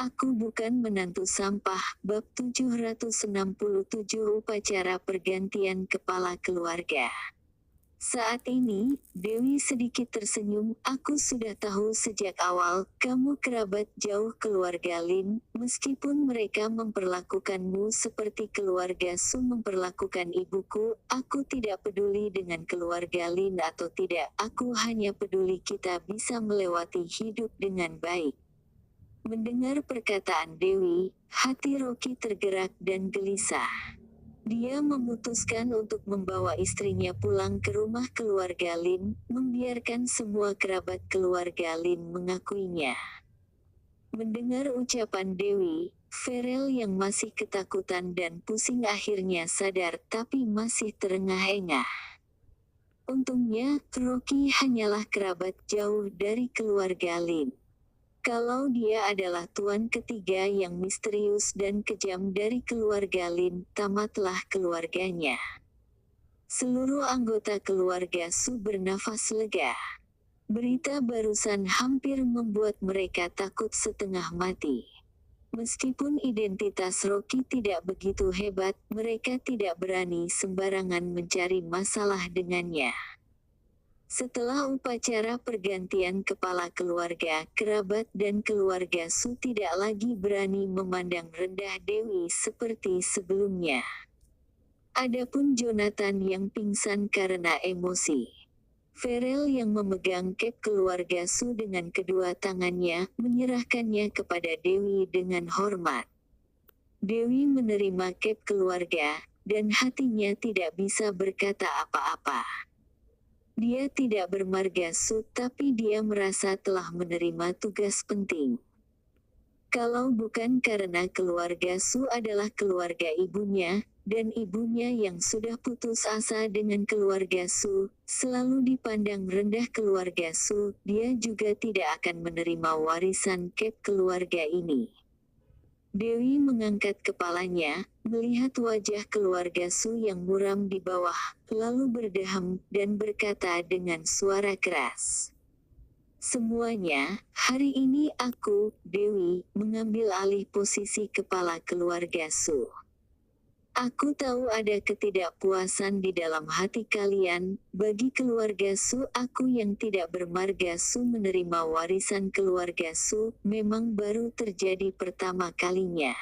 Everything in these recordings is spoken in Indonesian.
Aku bukan menantu sampah. Bab 767 Upacara Pergantian Kepala Keluarga. Saat ini, Dewi sedikit tersenyum. Aku sudah tahu sejak awal, kamu kerabat jauh keluarga Lin, meskipun mereka memperlakukanmu seperti keluarga Su memperlakukan ibuku. Aku tidak peduli dengan keluarga Lin atau tidak, aku hanya peduli kita bisa melewati hidup dengan baik. Mendengar perkataan Dewi, hati Rocky tergerak dan gelisah. Dia memutuskan untuk membawa istrinya pulang ke rumah keluarga Lin, membiarkan semua kerabat keluarga Lin mengakuinya. Mendengar ucapan Dewi, Farel yang masih ketakutan dan pusing akhirnya sadar tapi masih terengah-engah. Untungnya, Rocky hanyalah kerabat jauh dari keluarga Lin. Kalau dia adalah tuan ketiga yang misterius dan kejam dari keluarga Lin, tamatlah keluarganya. Seluruh anggota keluarga Su bernafas lega. Berita barusan hampir membuat mereka takut setengah mati. Meskipun identitas Rocky tidak begitu hebat, mereka tidak berani sembarangan mencari masalah dengannya. Setelah upacara pergantian kepala keluarga, kerabat dan keluarga Su tidak lagi berani memandang rendah Dewi seperti sebelumnya. Adapun Jonathan yang pingsan karena emosi. Farel yang memegang kep keluarga Su dengan kedua tangannya, menyerahkannya kepada Dewi dengan hormat. Dewi menerima kep keluarga, dan hatinya tidak bisa berkata apa-apa. Dia tidak bermarga Su, tapi dia merasa telah menerima tugas penting. Kalau bukan karena keluarga Su adalah keluarga ibunya, dan ibunya yang sudah putus asa dengan keluarga Su, selalu dipandang rendah keluarga Su, dia juga tidak akan menerima warisan kep keluarga ini. Dewi mengangkat kepalanya, melihat wajah keluarga Su yang muram di bawah, lalu berdeham, dan berkata dengan suara keras. Semuanya, hari ini aku, Dewi, mengambil alih posisi kepala keluarga Su. Aku tahu ada ketidakpuasan di dalam hati kalian. Bagi keluarga Su, aku yang tidak bermarga Su menerima warisan keluarga Su, memang baru terjadi pertama kalinya.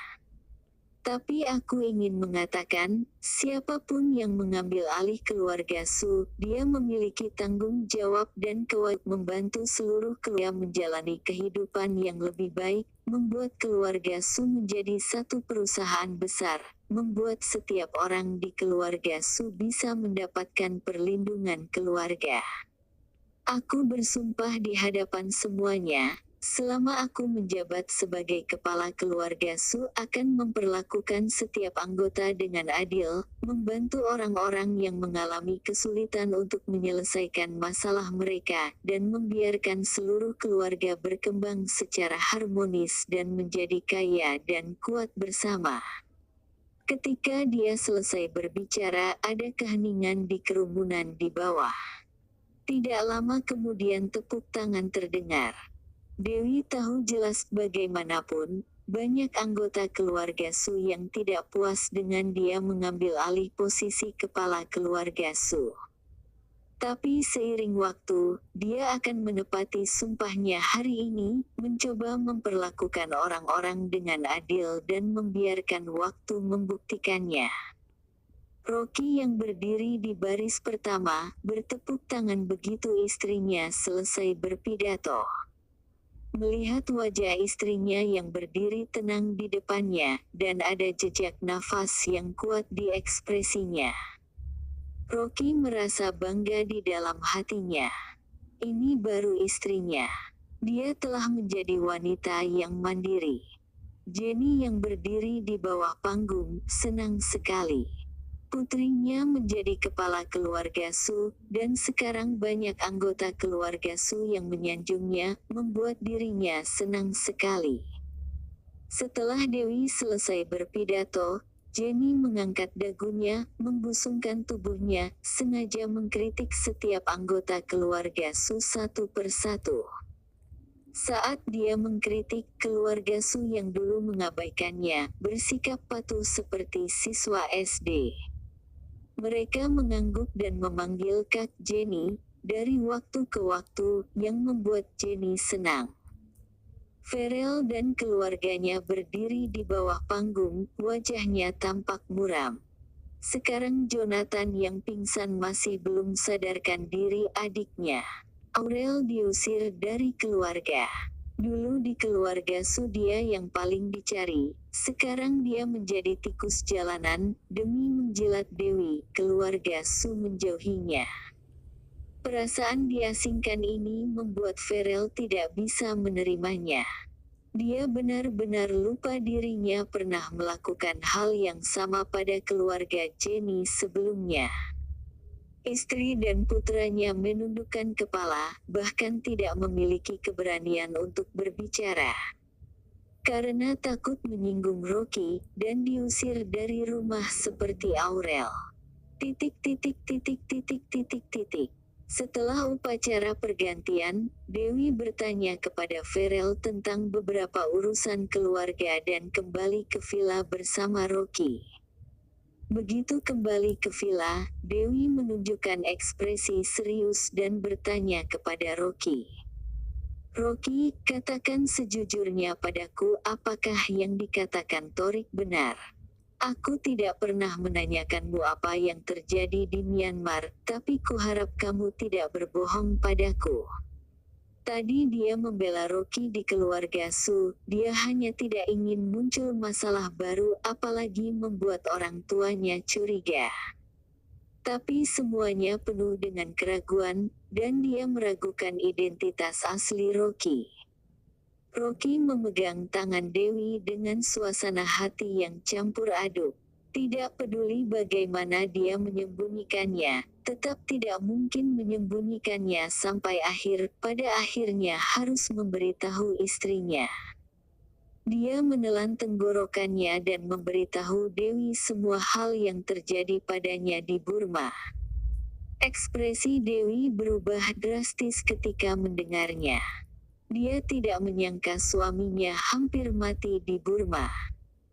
Tapi aku ingin mengatakan, siapapun yang mengambil alih keluarga Su, dia memiliki tanggung jawab dan kewajiban membantu seluruh keluarga menjalani kehidupan yang lebih baik, membuat keluarga Su menjadi satu perusahaan besar, membuat setiap orang di keluarga Su bisa mendapatkan perlindungan keluarga. Aku bersumpah di hadapan semuanya, selama aku menjabat sebagai kepala keluarga Su akan memperlakukan setiap anggota dengan adil, membantu orang-orang yang mengalami kesulitan untuk menyelesaikan masalah mereka, dan membiarkan seluruh keluarga berkembang secara harmonis dan menjadi kaya dan kuat bersama. Ketika dia selesai berbicara, ada keheningan di kerumunan di bawah. Tidak lama kemudian tepuk tangan terdengar. Dewi tahu jelas bagaimanapun, banyak anggota keluarga Su yang tidak puas dengan dia mengambil alih posisi kepala keluarga Su. Tapi seiring waktu, dia akan menepati sumpahnya hari ini, mencoba memperlakukan orang-orang dengan adil dan membiarkan waktu membuktikannya. Rocky yang berdiri di baris pertama, bertepuk tangan begitu istrinya selesai berpidato. Melihat wajah istrinya yang berdiri tenang di depannya, dan ada jejak nafas yang kuat di ekspresinya. Rocky merasa bangga di dalam hatinya. Ini baru istrinya. Dia telah menjadi wanita yang mandiri. Jenny yang berdiri di bawah panggung, senang sekali. Putrinya menjadi kepala keluarga Su, dan sekarang banyak anggota keluarga Su yang menyanjungnya, membuat dirinya senang sekali. Setelah Dewi selesai berpidato, Jenny mengangkat dagunya, membusungkan tubuhnya, sengaja mengkritik setiap anggota keluarga Su satu persatu. Saat dia mengkritik keluarga Su yang dulu mengabaikannya, bersikap patuh seperti siswa SD. Mereka mengangguk dan memanggil Kak Jenny dari waktu ke waktu, yang membuat Jenny senang. Farel dan keluarganya berdiri di bawah panggung, wajahnya tampak muram. Sekarang Jonathan yang pingsan masih belum sadarkan diri adiknya. Aurel diusir dari keluarga. Dulu di keluarga Su dia yang paling dicari, sekarang dia menjadi tikus jalanan, demi menjilat Dewi. Keluarga Su menjauhinya. Perasaan diasingkan ini membuat Farel tidak bisa menerimanya. Dia benar-benar lupa dirinya pernah melakukan hal yang sama pada keluarga Jenny sebelumnya. Istri dan putranya menundukkan kepala, bahkan tidak memiliki keberanian untuk berbicara. Karena takut menyinggung Rocky, dan diusir dari rumah seperti Aurel. Setelah upacara pergantian, Dewi bertanya kepada Farel tentang beberapa urusan keluarga dan kembali ke villa bersama Rocky. Begitu kembali ke villa, Dewi menunjukkan ekspresi serius dan bertanya kepada Rocky. Rocky, katakan sejujurnya padaku, apakah yang dikatakan Torik benar? Aku tidak pernah menanyakanmu apa yang terjadi di Myanmar, tapi kuharap kamu tidak berbohong padaku. Tadi dia membela Rocky di keluarga Su, dia hanya tidak ingin muncul masalah baru, apalagi membuat orang tuanya curiga. Tapi semuanya penuh dengan keraguan, dan dia meragukan identitas asli Rocky. Rocky memegang tangan Dewi dengan suasana hati yang campur aduk. Tidak peduli bagaimana dia menyembunyikannya, tetap tidak mungkin menyembunyikannya sampai akhir, pada akhirnya harus memberitahu istrinya. Dia menelan tenggorokannya dan memberitahu Dewi semua hal yang terjadi padanya di Burma. Ekspresi Dewi berubah drastis ketika mendengarnya. Dia tidak menyangka suaminya hampir mati di Burma.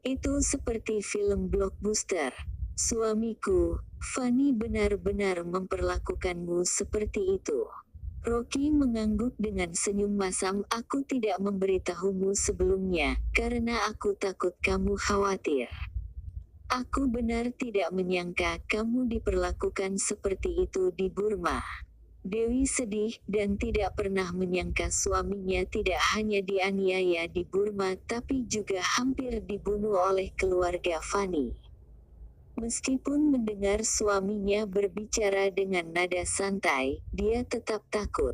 Itu seperti film blockbuster. Suamiku, Fanny benar-benar memperlakukanmu seperti itu. Rocky mengangguk dengan senyum masam. Aku tidak memberitahumu sebelumnya, karena aku takut kamu khawatir. Aku benar tidak menyangka kamu diperlakukan seperti itu di Burma. Dewi sedih dan tidak pernah menyangka suaminya tidak hanya dianiaya di Burma tapi juga hampir dibunuh oleh keluarga Fanny. Meskipun mendengar suaminya berbicara dengan nada santai, dia tetap takut.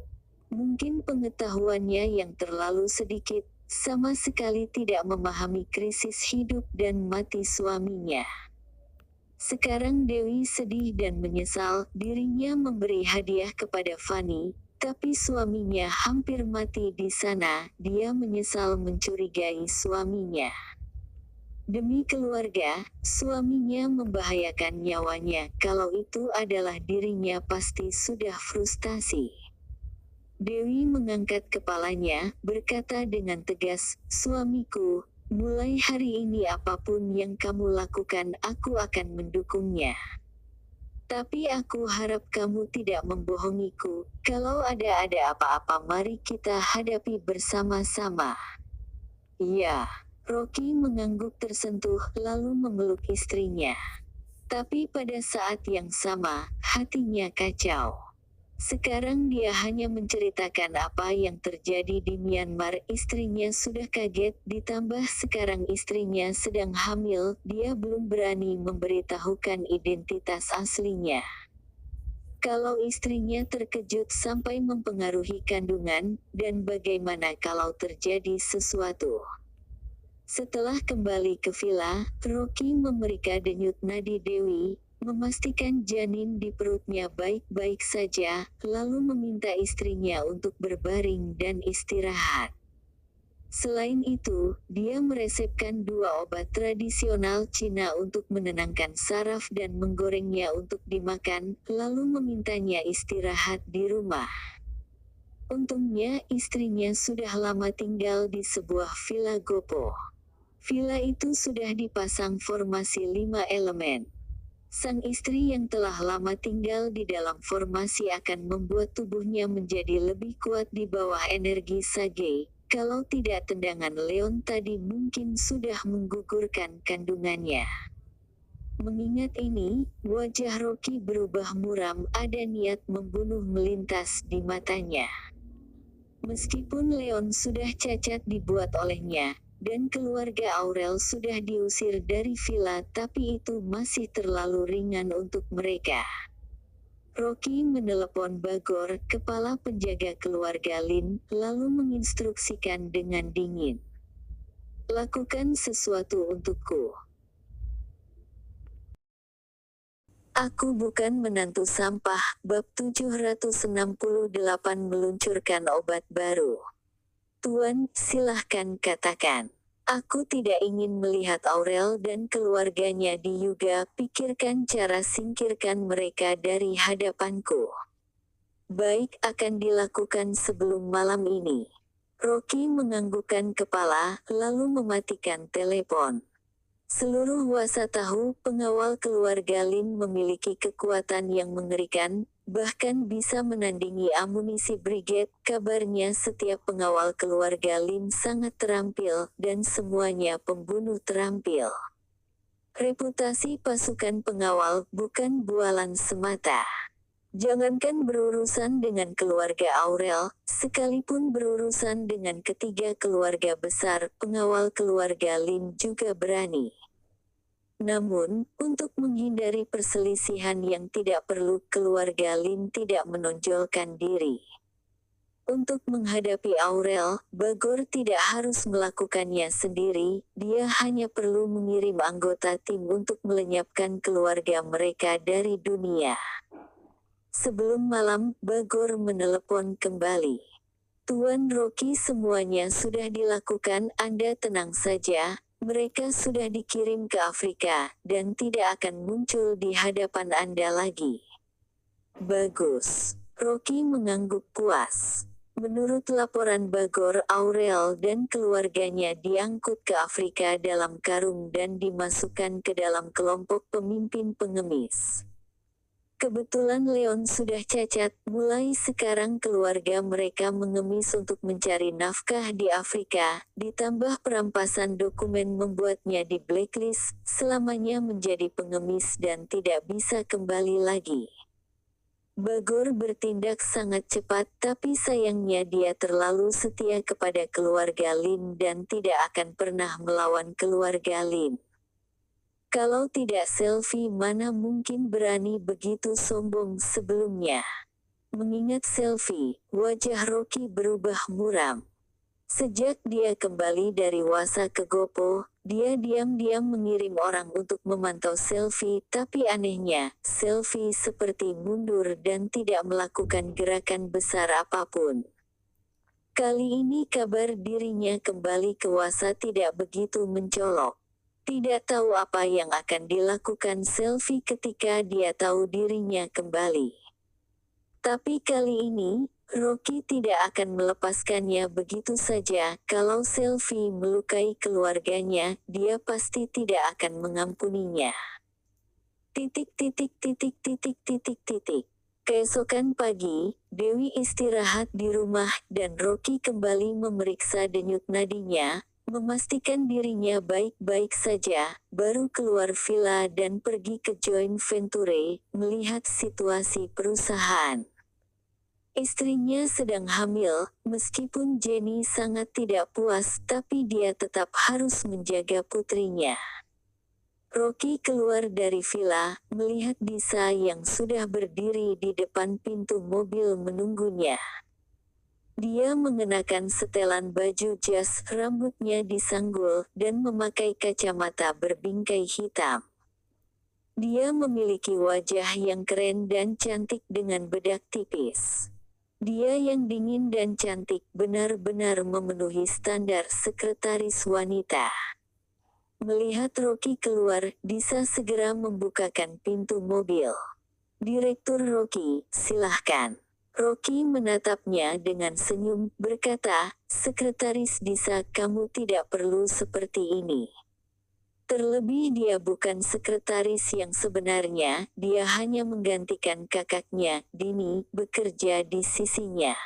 Mungkin pengetahuannya yang terlalu sedikit, sama sekali tidak memahami krisis hidup dan mati suaminya. Sekarang Dewi sedih dan menyesal, dirinya memberi hadiah kepada Fanny, tapi suaminya hampir mati di sana. Dia menyesal mencurigai suaminya. Demi keluarga, suaminya membahayakan nyawanya. Kalau itu adalah dirinya pasti sudah frustasi. Dewi mengangkat kepalanya, berkata dengan tegas, suamiku, mulai hari ini apapun yang kamu lakukan aku akan mendukungnya. Tapi aku harap kamu tidak membohongiku. Kalau ada apa-apa mari kita hadapi bersama-sama. Iya. Rocky mengangguk tersentuh lalu memeluk istrinya. Tapi pada saat yang sama, hatinya kacau. Sekarang dia hanya menceritakan apa yang terjadi di Myanmar. Istrinya sudah kaget, ditambah sekarang istrinya sedang hamil, dia belum berani memberitahukan identitas aslinya. Kalau istrinya terkejut sampai mempengaruhi kandungan, dan bagaimana kalau terjadi sesuatu? Setelah kembali ke villa, Rocky memeriksa denyut nadi Dewi, memastikan janin di perutnya baik-baik saja, lalu meminta istrinya untuk berbaring dan istirahat. Selain itu, dia meresepkan 2 obat tradisional Cina untuk menenangkan saraf dan menggorengnya untuk dimakan, lalu memintanya istirahat di rumah. Untungnya istrinya sudah lama tinggal di sebuah villa Gopo. Villa itu sudah dipasang formasi 5 elemen. Sang istri yang telah lama tinggal di dalam formasi akan membuat tubuhnya menjadi lebih kuat di bawah energi Sage. Kalau tidak tendangan Leon tadi mungkin sudah menggugurkan kandungannya. Mengingat ini, wajah Rocky berubah muram, ada niat membunuh melintas di matanya. Meskipun Leon sudah cacat dibuat olehnya, dan keluarga Aurel sudah diusir dari villa, tapi itu masih terlalu ringan untuk mereka. Rocky menelepon Bagor, kepala penjaga keluarga Lin, lalu menginstruksikan dengan dingin. Lakukan sesuatu untukku. Aku bukan menantu sampah. Bab 768 meluncurkan obat baru. Tuan, silahkan katakan. Aku tidak ingin melihat Aurel dan keluarganya di Yuga. Pikirkan cara singkirkan mereka dari hadapanku. Baik, akan dilakukan sebelum malam ini. Rocky menganggukkan kepala, lalu mematikan telepon. Seluruh wasa tahu pengawal keluarga Lin memiliki kekuatan yang mengerikan, bahkan bisa menandingi amunisi brigade. Kabarnya setiap pengawal keluarga Lin sangat terampil, dan semuanya pembunuh terampil. Reputasi pasukan pengawal bukan bualan semata. Jangankan berurusan dengan keluarga Aurel, sekalipun berurusan dengan ketiga keluarga besar, pengawal keluarga Lin juga berani. Namun, untuk menghindari perselisihan yang tidak perlu, keluarga Lin tidak menonjolkan diri. Untuk menghadapi Aurel, Bagor tidak harus melakukannya sendiri, dia hanya perlu mengirim anggota tim untuk melenyapkan keluarga mereka dari dunia. Sebelum malam, Bagor menelepon kembali. Tuan Rocky, semuanya sudah dilakukan, Anda tenang saja. Mereka sudah dikirim ke Afrika, dan tidak akan muncul di hadapan Anda lagi. Bagus. Rocky mengangguk puas. Menurut laporan Bagor, Aurel dan keluarganya diangkut ke Afrika dalam karung dan dimasukkan ke dalam kelompok pemimpin pengemis. Kebetulan Leon sudah cacat, mulai sekarang keluarga mereka mengemis untuk mencari nafkah di Afrika, ditambah perampasan dokumen membuatnya di blacklist, selamanya menjadi pengemis dan tidak bisa kembali lagi. Bagor bertindak sangat cepat, tapi sayangnya dia terlalu setia kepada keluarga Lin dan tidak akan pernah melawan keluarga Lin. Kalau tidak Selfie mana mungkin berani begitu sombong sebelumnya. Mengingat Selfie, wajah Rocky berubah muram. Sejak dia kembali dari Wasa ke Gopo, dia diam-diam mengirim orang untuk memantau Selfie, tapi anehnya, Selfie seperti mundur dan tidak melakukan gerakan besar apapun. Kali ini kabar dirinya kembali ke Wasa tidak begitu mencolok. Tidak tahu apa yang akan dilakukan Selfie ketika dia tahu dirinya kembali. Tapi kali ini, Rocky tidak akan melepaskannya begitu saja. Kalau Selfie melukai keluarganya, dia pasti tidak akan mengampuninya. Keesokan pagi, Dewi istirahat di rumah, dan Rocky kembali memeriksa denyut nadinya, memastikan dirinya baik-baik saja, baru keluar villa dan pergi ke joint venture, melihat situasi perusahaan. Istrinya sedang hamil, meskipun Jenny sangat tidak puas, tapi dia tetap harus menjaga putrinya. Rocky keluar dari villa, melihat Disa yang sudah berdiri di depan pintu mobil menunggunya. Dia mengenakan setelan baju jas, rambutnya disanggul, dan memakai kacamata berbingkai hitam. Dia memiliki wajah yang keren dan cantik dengan bedak tipis. Dia yang dingin dan cantik benar-benar memenuhi standar sekretaris wanita. Melihat Rocky keluar, Disa segera membukakan pintu mobil. Direktur Rocky, silahkan. Rocky menatapnya dengan senyum, berkata, "Sekretaris Disa, kamu tidak perlu seperti ini. Terlebih dia bukan sekretaris yang sebenarnya, dia hanya menggantikan kakaknya, Dini, bekerja di sisinya."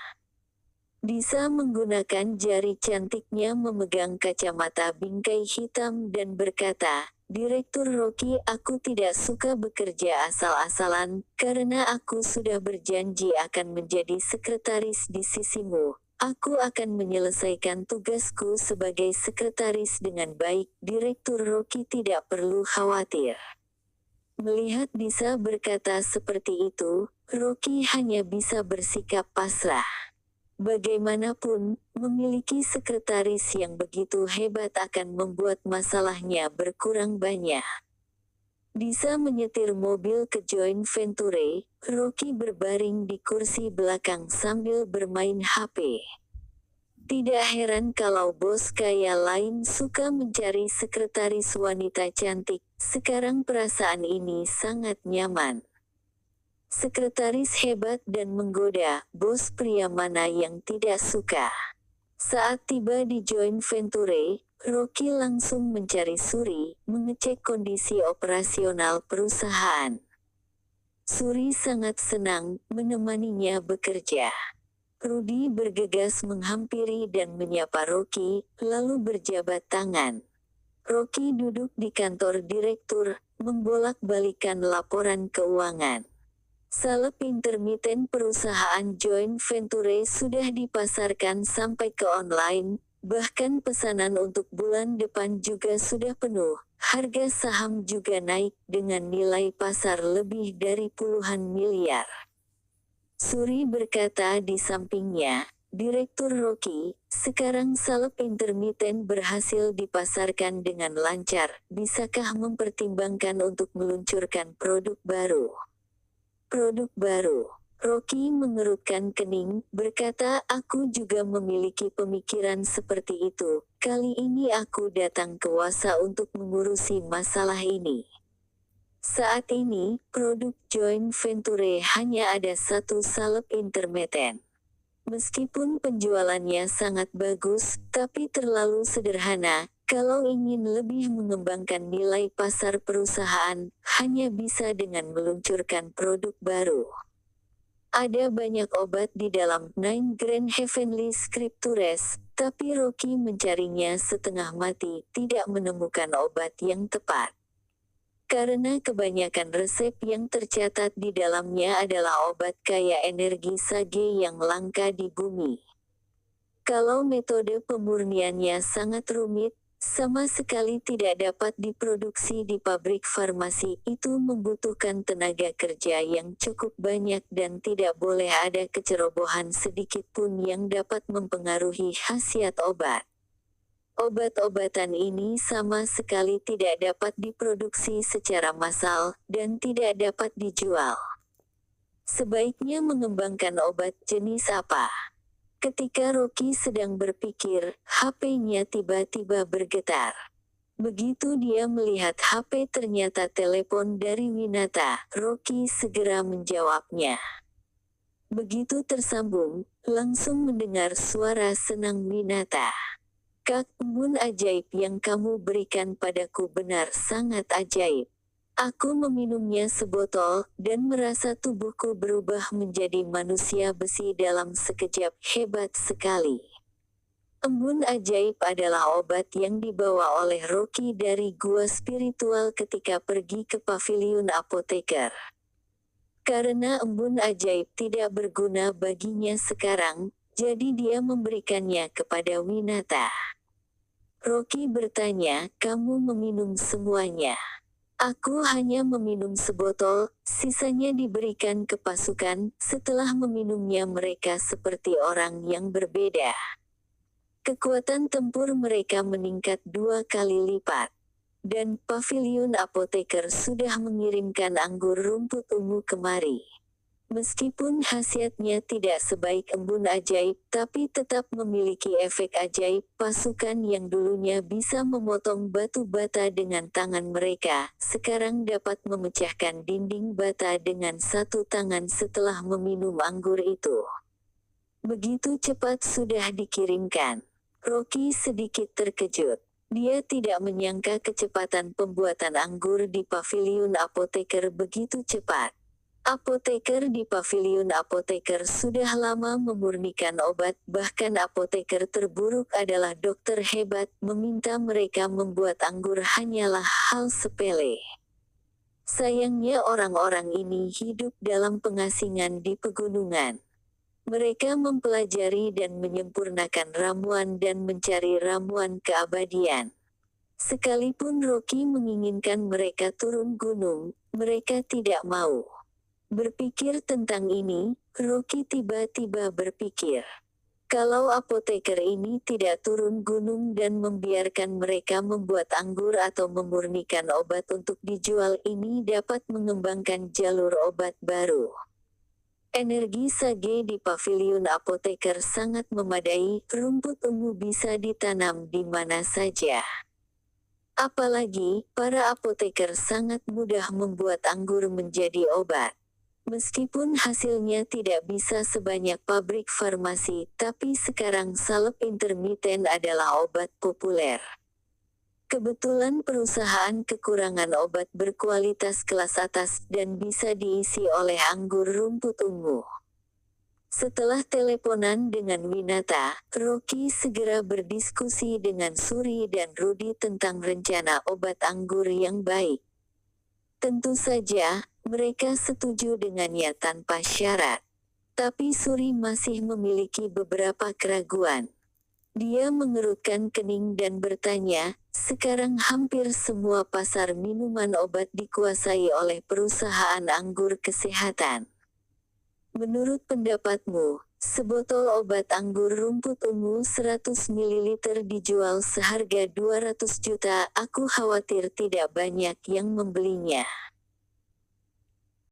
Disa menggunakan jari cantiknya memegang kacamata bingkai hitam dan berkata, "Direktur Rocky, aku tidak suka bekerja asal-asalan, karena aku sudah berjanji akan menjadi sekretaris di sisimu. Aku akan menyelesaikan tugasku sebagai sekretaris dengan baik." Direktur Rocky tidak perlu khawatir. Melihat Disa berkata seperti itu, Rocky hanya bisa bersikap pasrah. Bagaimanapun, memiliki sekretaris yang begitu hebat akan membuat masalahnya berkurang banyak. Disa menyetir mobil ke Joint Venture, Rocky berbaring di kursi belakang sambil bermain HP. Tidak heran kalau bos kaya lain suka mencari sekretaris wanita cantik, sekarang perasaan ini sangat nyaman. Sekretaris hebat dan menggoda, bos pria mana yang tidak suka? Saat tiba di Joint Venture, Rocky langsung mencari Suri, mengecek kondisi operasional perusahaan. Suri sangat senang menemaninya bekerja. Rudy bergegas menghampiri dan menyapa Rocky, lalu berjabat tangan. Rocky duduk di kantor direktur, membolak-balikan laporan keuangan. Salep intermiten perusahaan Joint Venture sudah dipasarkan sampai ke online, bahkan pesanan untuk bulan depan juga sudah penuh. Harga saham juga naik dengan nilai pasar lebih dari puluhan miliar. Suri berkata di sampingnya, "Direktur Rocky, sekarang salep intermiten berhasil dipasarkan dengan lancar, bisakah mempertimbangkan untuk meluncurkan produk baru?" Produk baru. Rocky mengerutkan kening, berkata, "Aku juga memiliki pemikiran seperti itu. Kali ini aku datang ke Wasa untuk mengurusi masalah ini." Saat ini, produk Joint Venture hanya ada satu salep intermiten. Meskipun penjualannya sangat bagus, tapi terlalu sederhana. Kalau ingin lebih mengembangkan nilai pasar perusahaan, hanya bisa dengan meluncurkan produk baru. Ada banyak obat di dalam Nine Grand Heavenly Scriptures, tapi Rocky mencarinya setengah mati, tidak menemukan obat yang tepat. Karena kebanyakan resep yang tercatat di dalamnya adalah obat kaya energi sage yang langka di bumi. Kalau metode pemurniannya sangat rumit, sama sekali tidak dapat diproduksi di pabrik farmasi, itu membutuhkan tenaga kerja yang cukup banyak dan tidak boleh ada kecerobohan sedikit pun yang dapat mempengaruhi khasiat obat. Obat-obatan ini sama sekali tidak dapat diproduksi secara massal, dan tidak dapat dijual. Sebaiknya mengembangkan obat jenis apa? Ketika Rocky sedang berpikir, HP-nya tiba-tiba bergetar. Begitu dia melihat HP ternyata telepon dari Winata, Rocky segera menjawabnya. Begitu tersambung, langsung mendengar suara senang Winata. "Kak, embun ajaib yang kamu berikan padaku benar sangat ajaib. Aku meminumnya sebotol, dan merasa tubuhku berubah menjadi manusia besi dalam sekejap, hebat sekali." Embun ajaib adalah obat yang dibawa oleh Rocky dari gua spiritual ketika pergi ke paviliun apoteker. Karena embun ajaib tidak berguna baginya sekarang, jadi dia memberikannya kepada Winata. Rocky bertanya, "Kamu meminum semuanya?" "Aku hanya meminum sebotol, sisanya diberikan ke pasukan." Setelah meminumnya mereka seperti orang yang berbeda. Kekuatan tempur mereka meningkat 2 kali lipat. Dan paviliun apoteker sudah mengirimkan anggur rumput ungu kemari. Meskipun khasiatnya tidak sebaik embun ajaib, tapi tetap memiliki efek ajaib. Pasukan yang dulunya bisa memotong batu bata dengan tangan mereka, sekarang dapat memecahkan dinding bata dengan satu tangan setelah meminum anggur itu. Begitu cepat sudah dikirimkan. Rocky sedikit terkejut. Dia tidak menyangka kecepatan pembuatan anggur di paviliun apoteker begitu cepat. Apoteker di paviliun apoteker sudah lama memurnikan obat, bahkan apoteker terburuk adalah dokter hebat, meminta mereka membuat anggur hanyalah hal sepele. Sayangnya orang-orang ini hidup dalam pengasingan di pegunungan. Mereka mempelajari dan menyempurnakan ramuan dan mencari ramuan keabadian. Sekalipun Rocky menginginkan mereka turun gunung, mereka tidak mau. Berpikir tentang ini, Rocky tiba-tiba berpikir. Kalau apoteker ini tidak turun gunung dan membiarkan mereka membuat anggur atau memurnikan obat untuk dijual, ini dapat mengembangkan jalur obat baru. Energi sage di paviliun apoteker sangat memadai, rumput ungu bisa ditanam di mana saja. Apalagi, para apoteker sangat mudah membuat anggur menjadi obat. Meskipun hasilnya tidak bisa sebanyak pabrik farmasi, tapi sekarang salep intermiten adalah obat populer. Kebetulan perusahaan kekurangan obat berkualitas kelas atas dan bisa diisi oleh anggur rumput ungu. Setelah teleponan dengan Winata, Rocky segera berdiskusi dengan Suri dan Rudy tentang rencana obat anggur yang baik. Tentu saja, mereka setuju dengannya tanpa syarat. Tapi Suri masih memiliki beberapa keraguan. Dia mengerutkan kening dan bertanya, sekarang hampir semua pasar minuman obat dikuasai oleh perusahaan anggur kesehatan. Menurut pendapatmu, sebotol obat anggur rumput ungu 100 ml dijual seharga 200 juta, aku khawatir tidak banyak yang membelinya.